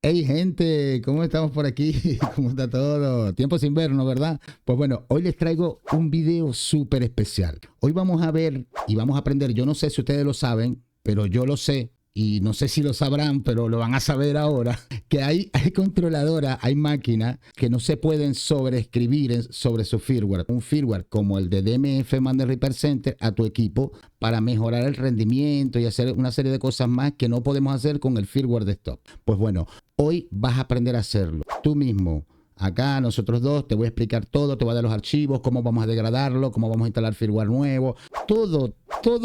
Hey gente, ¿cómo estamos por aquí? ¿Cómo está todo? Tiempo sin vernos, ¿verdad? Pues bueno, hoy les traigo un video súper especial. Hoy vamos a ver y vamos a aprender, yo no sé si ustedes lo saben, pero yo lo sé y no sé si lo sabrán, pero lo van a saber ahora, que hay controladoras, hay máquinas que no se pueden sobreescribir sobre su firmware. Un firmware como el de DMF Manner Repair Center a tu equipo para mejorar el rendimiento y hacer una serie de cosas más que no podemos hacer con el firmware de stock. Pues bueno, hoy vas a aprender a hacerlo tú mismo. Acá nosotros dos te voy a explicar todo, te voy a dar los archivos, cómo vamos a degradarlo, cómo vamos a instalar firmware nuevo, todo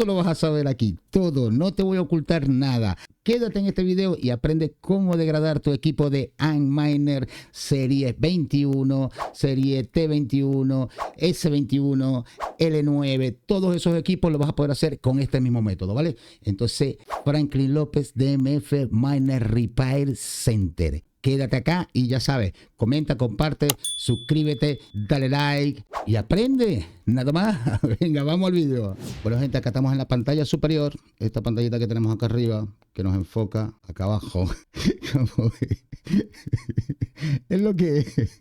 lo vas a saber aquí, todo, no te voy a ocultar nada. Quédate en este video y aprende cómo degradar tu equipo de Antminer serie 21, serie T21, S21, L9, todos esos equipos los vas a poder hacer con este mismo método, ¿vale? Entonces, Franklin López, DMF Miner Repair Center. Quédate acá y ya sabes, comenta, comparte, suscríbete, dale like y aprende. Nada más. Venga, vamos al video. Bueno, gente, acá estamos en la pantalla superior. Esta pantallita que tenemos acá arriba, que nos enfoca acá abajo. Es lo que es.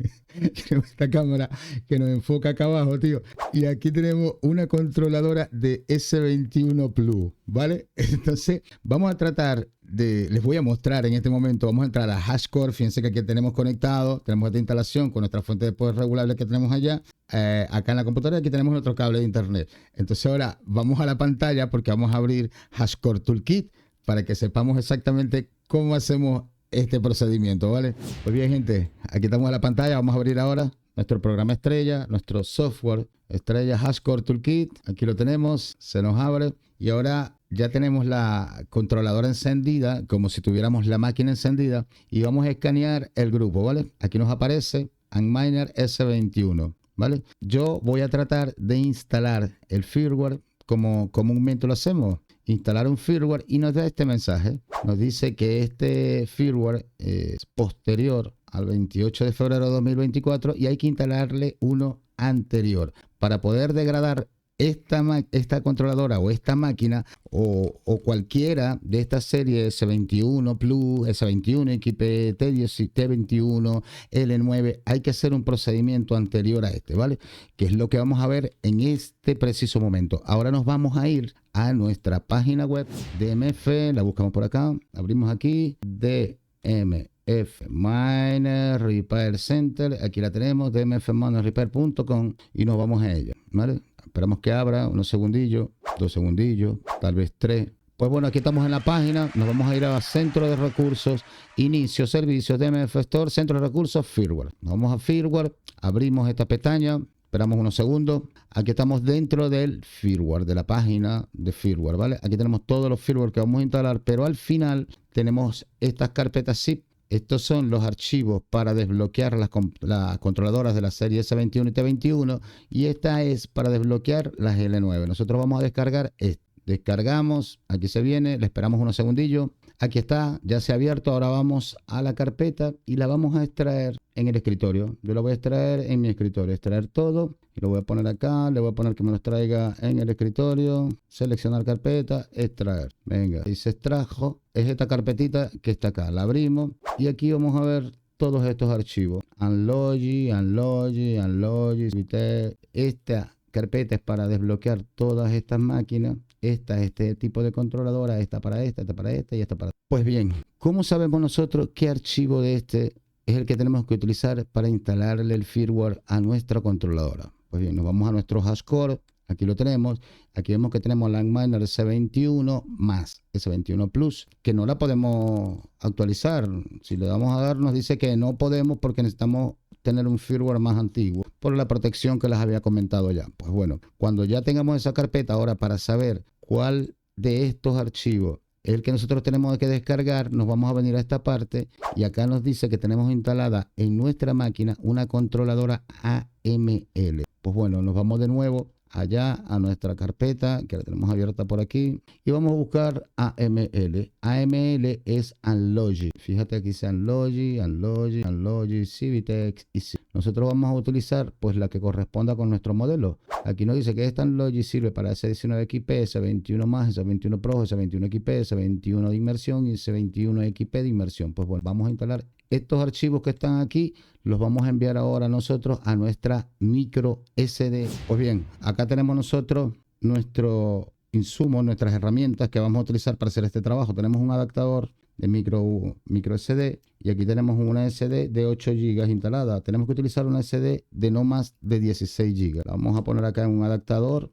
Esta cámara que nos enfoca acá abajo, tío. Y aquí tenemos una controladora de S21 Plus, ¿vale? Entonces, vamos a tratar les voy a mostrar en este momento, vamos a entrar a HashCore. Fíjense que aquí tenemos conectado, tenemos esta instalación con nuestra fuente de poder regulable que tenemos allá, acá en la computadora. Aquí tenemos nuestro cable de internet. Entonces ahora vamos a la pantalla porque vamos a abrir HashCore Toolkit para que sepamos exactamente cómo hacemos este procedimiento, ¿vale? Pues bien, gente, aquí estamos en la pantalla. Vamos a abrir ahora nuestro programa estrella, nuestro software estrella HashCore Toolkit. Aquí lo tenemos, se nos abre y ahora ya tenemos la controladora encendida, como si tuviéramos la máquina encendida, y vamos a escanear el grupo, ¿vale? Aquí nos aparece Antminer S21, ¿vale? Yo voy a tratar de instalar el firmware como comúnmente lo hacemos. Instalar un firmware y nos da este mensaje. Nos dice que este firmware es posterior al 28 de febrero de 2024 y hay que instalarle uno anterior para poder degradar esta controladora o esta máquina o cualquiera de esta serie S21 Plus, S21, XP, T21, L9. Hay que hacer un procedimiento anterior a este, ¿vale? Que es lo que vamos a ver en este preciso momento. Ahora nos vamos a ir a nuestra página web DMF, la buscamos por acá, abrimos aquí DMF Miner Repair Center, aquí la tenemos, dmfminerrepair.com, y nos vamos a ella, ¿vale? Esperamos que abra unos segundillos, 2 segundillos, tal vez 3. Pues bueno, aquí estamos en la página. Nos vamos a ir a Centro de Recursos, Inicio, Servicios, DMF Store, Centro de Recursos, Firmware. Nos vamos a Firmware, abrimos esta pestaña, esperamos unos segundos. Aquí estamos dentro del firmware, de la página de firmware, ¿vale? Aquí tenemos todos los firmware que vamos a instalar, pero al final tenemos estas carpetas zip. Estos son los archivos para desbloquear las controladoras de la serie S21 y T21, y esta es para desbloquear las L9. Nosotros vamos a descargar esto. Descargamos, aquí se viene, le esperamos unos segundillos. Aquí está, ya se ha abierto. Ahora vamos a la carpeta y la vamos a extraer en el escritorio. Yo lo voy a extraer en mi escritorio, extraer todo y lo voy a poner acá. Le voy a poner que me lo extraiga en el escritorio, seleccionar carpeta, extraer. Venga, y se extrajo. Es esta carpetita que está acá, la abrimos y aquí vamos a ver todos estos archivos. Unlogi, esta carpeta es para desbloquear todas estas máquinas. Este tipo de controladora, esta para esta para esta y esta para... Pues bien, ¿cómo sabemos nosotros qué archivo de este es el que tenemos que utilizar para instalarle el firmware a nuestra controladora? Pues bien, nos vamos a nuestro HashCore. Aquí lo tenemos. Aquí vemos que tenemos la Antminer S21 más S21 Plus, que no la podemos actualizar. Si le vamos a dar, nos dice que no podemos porque necesitamos tener un firmware más antiguo por la protección que les había comentado ya. Pues bueno, cuando ya tengamos esa carpeta, ahora para saber cuál de estos archivos es el que nosotros tenemos que descargar, nos vamos a venir a esta parte y acá nos dice que tenemos instalada en nuestra máquina una controladora AML. Pues bueno, nos vamos de nuevo allá a nuestra carpeta que la tenemos abierta por aquí y vamos a buscar AML. AML es Unlogic. Fíjate aquí dice Unlogic, Civitex y sí. Nosotros vamos a utilizar pues la que corresponda con nuestro modelo. Aquí nos dice que esta Unlogic sirve para S19XP, S21 más, S21 Pro, S21XP, S21 de inmersión y S21XP de inmersión. Pues bueno, vamos a instalar estos archivos que están aquí, los vamos a enviar ahora nosotros a nuestra micro SD. Pues bien, acá tenemos nosotros nuestro insumo, nuestras herramientas que vamos a utilizar para hacer este trabajo. Tenemos un adaptador de micro SD y aquí tenemos una SD de 8 GB instalada. Tenemos que utilizar una SD de no más de 16 GB. La vamos a poner acá en un adaptador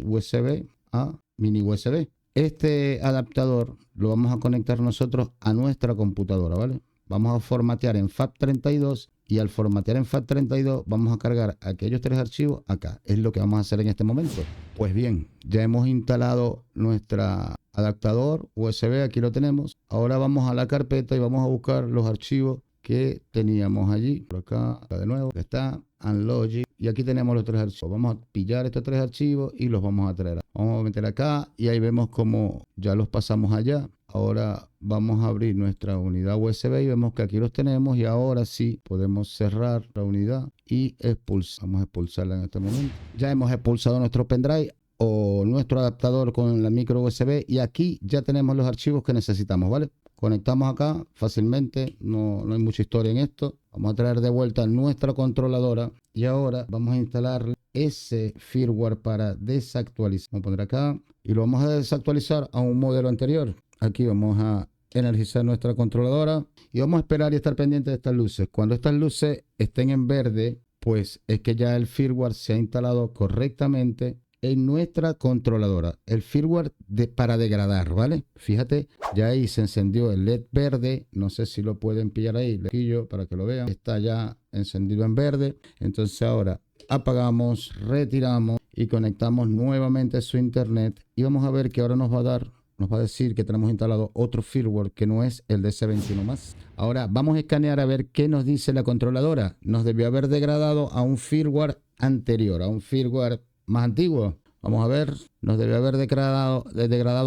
USB a mini USB. Este adaptador lo vamos a conectar nosotros a nuestra computadora, ¿vale? Vamos a formatear en FAT32 y al formatear en FAT32 vamos a cargar aquellos 3 archivos acá. Es lo que vamos a hacer en este momento. Pues bien, ya hemos instalado nuestro adaptador USB, aquí lo tenemos. Ahora vamos a la carpeta y vamos a buscar los archivos que teníamos allí. Por acá de nuevo, que está Unlogic. Y aquí tenemos los 3 archivos. Vamos a pillar estos 3 archivos y los vamos a traer. Vamos a meter acá y ahí vemos como ya los pasamos allá. Ahora vamos a abrir nuestra unidad USB y vemos que aquí los tenemos y ahora sí podemos cerrar la unidad y expulsar. Vamos a expulsarla en este momento. Ya hemos expulsado nuestro pendrive o nuestro adaptador con la micro USB y aquí ya tenemos los archivos que necesitamos, ¿vale? Conectamos acá fácilmente, no hay mucha historia en esto. Vamos a traer de vuelta nuestra controladora y ahora vamos a instalar ese firmware para desactualizar. Vamos a poner acá y lo vamos a desactualizar a un modelo anterior. Aquí vamos a energizar nuestra controladora y vamos a esperar y estar pendientes de estas luces. Cuando estas luces estén en verde, pues es que ya el firmware se ha instalado correctamente en nuestra controladora. El firmware para degradar, ¿vale? Fíjate, ya ahí se encendió el LED verde. No sé si lo pueden pillar ahí, le quillo para que lo vean. Está ya encendido en verde. Entonces ahora apagamos, retiramos y conectamos nuevamente su internet y vamos a ver que ahora nos va a decir que tenemos instalado otro firmware que no es el de S21 más. Ahora vamos a escanear a ver qué nos dice la controladora. Nos debió haber degradado a un firmware anterior, a un firmware más antiguo. Vamos a ver, nos debió haber degradado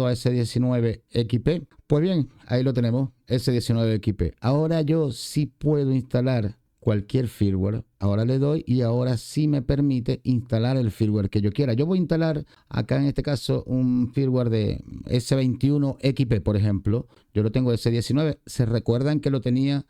a S19XP. Pues bien, ahí lo tenemos, S19XP. Ahora yo sí puedo instalar cualquier firmware. Ahora le doy y ahora sí me permite instalar el firmware que yo quiera. Yo voy a instalar acá en este caso un firmware de S21XP, por ejemplo. Yo lo tengo S19. Se recuerdan que lo tenía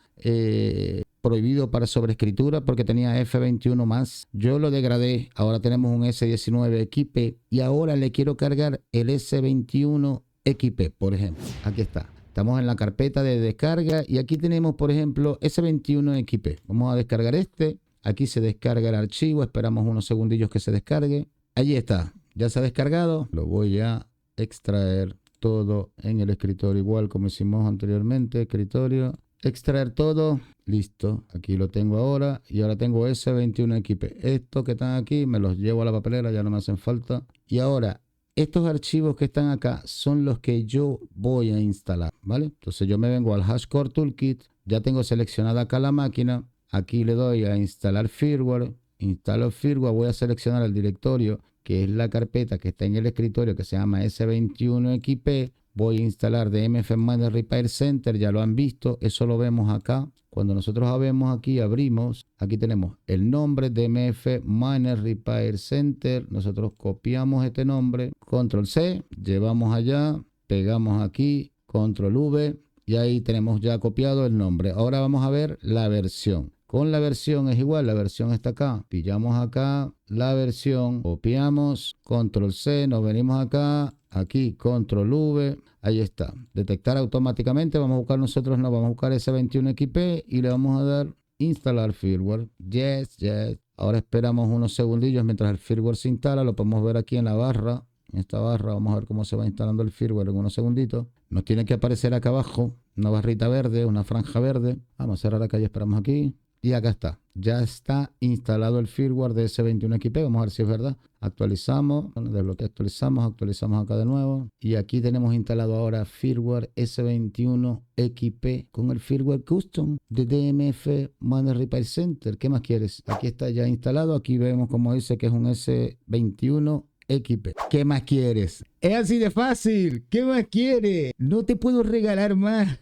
prohibido para sobreescritura porque tenía F21 más. Yo lo degradé. Ahora tenemos un S19XP y ahora le quiero cargar el S21XP, por ejemplo. Aquí está. Estamos en la carpeta de descarga y aquí tenemos, por ejemplo, S21XP. Vamos a descargar este. Aquí se descarga el archivo. Esperamos unos segundillos que se descargue. Allí está. Ya se ha descargado. Lo voy a extraer todo en el escritorio igual como hicimos anteriormente. Escritorio. Extraer todo. Listo. Aquí lo tengo ahora. Y ahora tengo S21XP. Estos que están aquí me los llevo a la papelera. Ya no me hacen falta. Y ahora estos archivos que están acá son los que yo voy a instalar, ¿vale? Entonces yo me vengo al HashiCorp Toolkit, ya tengo seleccionada acá la máquina, aquí le doy a instalar firmware, instalo firmware, voy a seleccionar el directorio que es la carpeta que está en el escritorio que se llama S21XP, voy a instalar DMF Miner Repair Center, ya lo han visto, eso lo vemos acá. Cuando nosotros vemos aquí, abrimos, aquí tenemos el nombre DMF Miner Repair Center. Nosotros copiamos este nombre, control C, llevamos allá, pegamos aquí, control V y ahí tenemos ya copiado el nombre. Ahora vamos a ver la versión. Con la versión es igual, la versión está acá. Pillamos acá la versión, copiamos, control C, nos venimos acá, aquí control V, ahí está. Detectar automáticamente, vamos a buscar nosotros, no, vamos a buscar S21XP y le vamos a dar instalar firmware. Yes, yes. Ahora esperamos unos segundillos mientras el firmware se instala, lo podemos ver aquí en la barra. En esta barra vamos a ver cómo se va instalando el firmware en unos segunditos. Nos tiene que aparecer acá abajo una barrita verde, una franja verde. Vamos a cerrar acá y esperamos aquí. Y acá está. Ya está instalado el firmware de S21XP. Vamos a ver si es verdad. Actualizamos. Bueno, desbloquea, actualizamos acá de nuevo. Y aquí tenemos instalado ahora firmware S21XP con el firmware custom de DMF Managed Repair Center. ¿Qué más quieres? Aquí está ya instalado. Aquí vemos como dice que es un S21XP. ¿Qué más quieres? Es así de fácil. ¿Qué más quieres? No te puedo regalar más.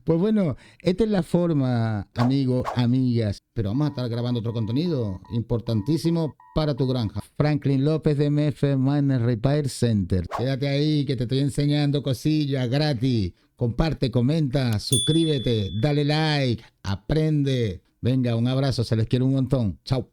Pues bueno, esta es la forma, amigos, amigas. Pero vamos a estar grabando otro contenido importantísimo para tu granja. Franklin López de MF Managed Repair Center. Quédate ahí que te estoy enseñando cosillas gratis. Comparte, comenta, suscríbete, dale like, aprende. Venga, un abrazo, se les quiere un montón. Chao.